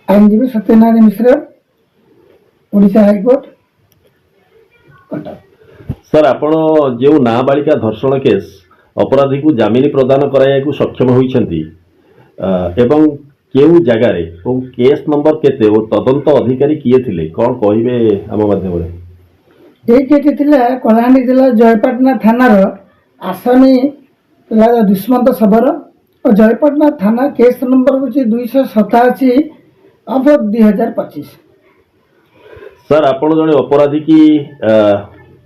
आईनजीवी सत्यनारायण मिश्र, Odisha high court, Cuttack. Sir आपण जो नाबालिका धर्षण case अपराधी को जमीन प्रदान कराया सक्षम होती एवं केउ जगार केस नंबर केते और तदंत अधिकारी किए थिले कौन कहिबे आम माध्यम कलाहांडी जिला जयपाटना थानार आसामी दुष्मंत शबर और जयपाटना थाना केस नंबर हूँ 287 ऑफ 2025। सर आपण जने अपराधी की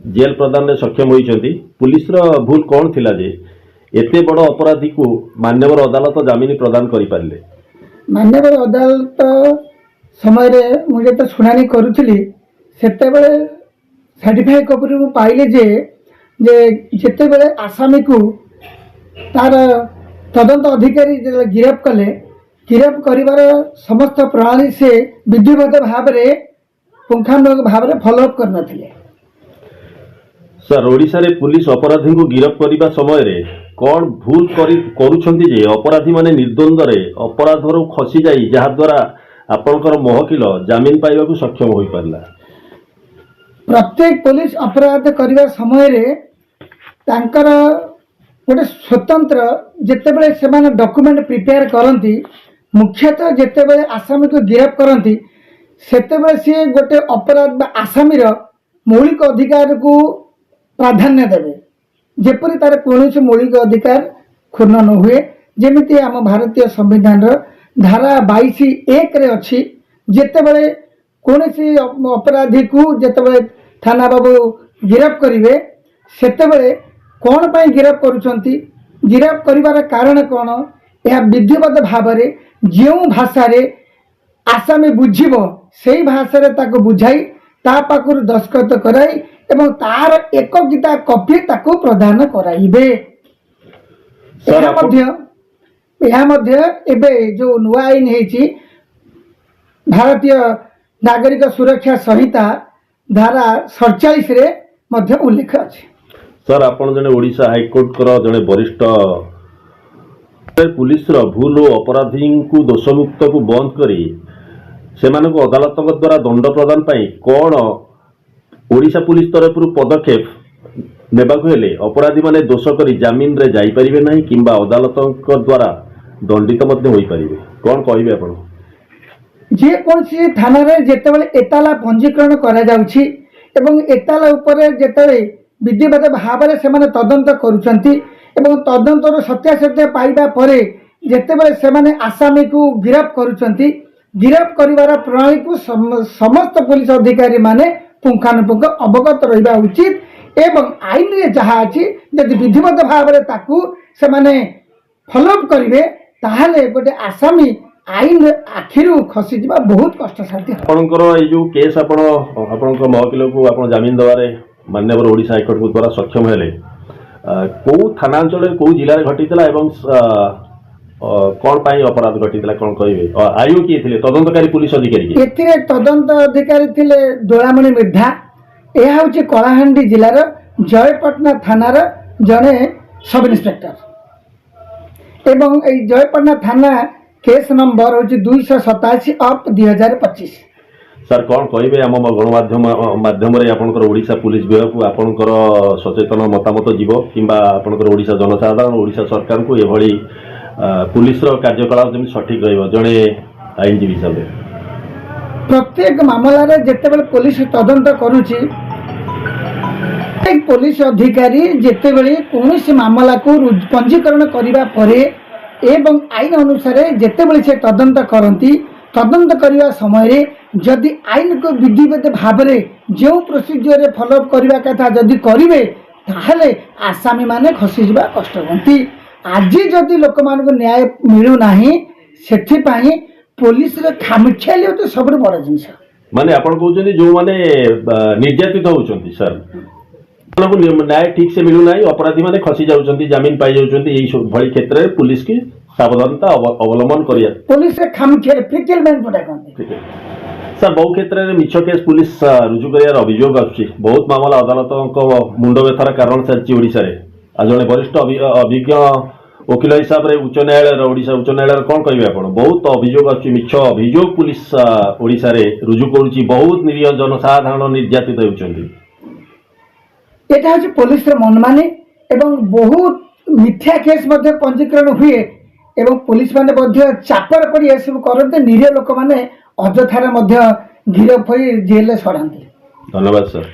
जेल प्रदान में सक्षम होती पुलिस रो भूल कौन थिला जे एते बड़ अपराधी को मान्यवर अदालत जमीन प्रदान करि पारले? मान्यवर अदालत समय मुझे शुणाणी करुली सेतेबेले सर्टिफाई कॉपी मु पाइले जे जेतेबेले आसामी को तार तदंत अधिकारी गिरफ कले गिरफ करिवार समस्त प्रणाली से विधिवत भाव में पुंखानुपुंख भाव में फॉलोअप करना। सर ओडिशा रे पुलिस अपराधी को गिरफ करने समय रे कौन भूल करुछंती जे अपराधी माने निर्द्वंद रे अपराध रो खसी जाई जहा द्वारा आपनकर महकिल जमीन पाइबा को सक्षम होई पारला? प्रत्येक पुलिस अपराध करने समय रे तांकर गोटे स्वतंत्र जितेबले से डॉक्यूमेंट प्रिपेयर करती मुख्यतः जितेबले आसामी को गिरफ करती सेतेबले सी गोटे अपराध आसामीर मौलिक अधिकार को प्राधान्य देवे जेपरी तार कौन मौलिक अधिकार क्षुण्ण न हुए जमीती आम भारतीय संविधान धारा 22(1) रे अच्छी जितेबले कौन अपराधी को जितेबले थाना बाबू गिरफ करेंगे सेतेबले कौन पाई गिरफ करुछंती गिरफ करिवार कारण कौन यह विधिवत भाव में जो भाषा रे आसामी बुझिबो सेही भाषा रे ताको बुझाई ता पाखुर दस्खत कराई एवं तार एक गीता कॉपी ताको प्रदान कराइबे। एबे जो नुआ आईन हेची भारतीय नागरिक सुरक्षा संहिता धारा 47 रे मध्य उल्लेख अछि। सर आपण जने ओडिशा हाईकोर्ट कर जने वरिष्ठ पुलिस रो भूल और अपराधी को दोषमुक्त को बंद करी सेमानक अदालत द्वारा दंड प्रदान पाई कौन ओडिशा पुलिस तरफ पदक्षेप नेबाक हेले अपराधी माने दोष करी जमीन रे जाई परिबे नहीं किंबा अदालत द्वारा दंडित मध्य होई परिबे कौन कहिबे आपण? जे कौन सी थाना रे जेतेबेले एताला पंजीकरण करा जाउछि एवं एताला ऊपर जेतेबेले विधिवत भाव में से तदंत करुछंती एवं तदंतर सत्यासत्य पाइबा परे जेतेबेले से आसामी को गिरफ करुछंती गिरफ करिवार प्रणाली को समस्त पुलिस अधिकारी माने पुंखानुपुंख अवगत रहिबा उचित एवं आईन रे जहाँ अछि यदि विधिवत भाव में ताकू से फॉलोअप करिवे ताहाले गोटे आसामी आईन आखिरु खसी जिबा बहुत कष्टसाध्य। आपनकर ए जो केस आपनकर महकिल को आपन जमीन दबारे मान्यवर ओडिशा हाईकोर्ट को द्वारा सक्षम हेले कौ थानांचल कौ जिले में घटीला एवं कौन पाई अपराध घटीला कौन कहिबे आयु किए थिले तदंतकारी पुलिस अधिकारी एथिरे तदंत अधिकारी थिले दोलामणि मिर्धा यह हूँ कलाहांडी जिलार जयपाटना थानार जड़े सब इन्स्पेक्टर एवं जयपाटना थाना केस नंबर हूँ 287 ऑफ 2025। सर कौन कहिबे आम गणमाध्यम माध्यम आपनकर ओडिशा पुलिस विभाग को आपनकर सचेतन मतामत जीव किंबा आपनकर ओडिशा जनसाधारण ओडिशा सरकार को एभली पुलिस रो कार्यकलाप जमी सठिक रहिबो जणे आईनजीवी हिसाब से प्रत्येक मामला रे जेतेबेले पुलिस तदंत करूची एक पुलिस अधिकारी जेतेबेले कौनसी मामला को पंजीकरण करिबा परे एवं आईन अनुसार जेतेबेले से तदंत करती तदंत करने समय जदि आईन को विधिवत भाव में जो प्रोसीजर फॉलोअप करने कथा जदि करेंगे ताहले आसामी माने खसी जावा कष्ट हती। आज जदि लोक मान न्याय मिलूना से पुलिस खामिखियाली तो सब बड़ जिनस माने आपण कहउछन्ती जो माने निर्यातित होउछन्ती सर न्याय ठीक से मिलूना अपराधी माने खसी जाउछन्ती जमीन पाई जाउछन्ती एई भली क्षेत्र में पुलिस की सावधानता अवलंबन करिया पुलिस खामिखियाली फ्रिकलमेंट पटा कहते सर बहु क्षेत्र में मिछ केस पुलिस रुजु कर अभियोग आसुची बहुत मामला अदालत मुंड व्यथार कारण चलती ओडिशा रे आ जने वरिष्ठ अभिज्ञ वकिल हिसाब से उच्च न्यायालय ओडिशा उच्च न्यायालय कौन कहे आप बहुत अभियोग आछी मिछ अभियोग पुलिस ओडिशा रे रुजु करुची बहुत निरीह जनसाधारण निर्यातित होउछन्ती एटा हচ্ছে पुलिस रे मनमानी एवं बहुत मिथ्या केस मध्ये पंजीकरण हुए एवं पुलिस माने मध्ये चापर पड़ी ए सब करते निरीह लोक माने अजथारे मध्ये गिरफ होई जेल रे सड़ांती। धन्यवाद सर।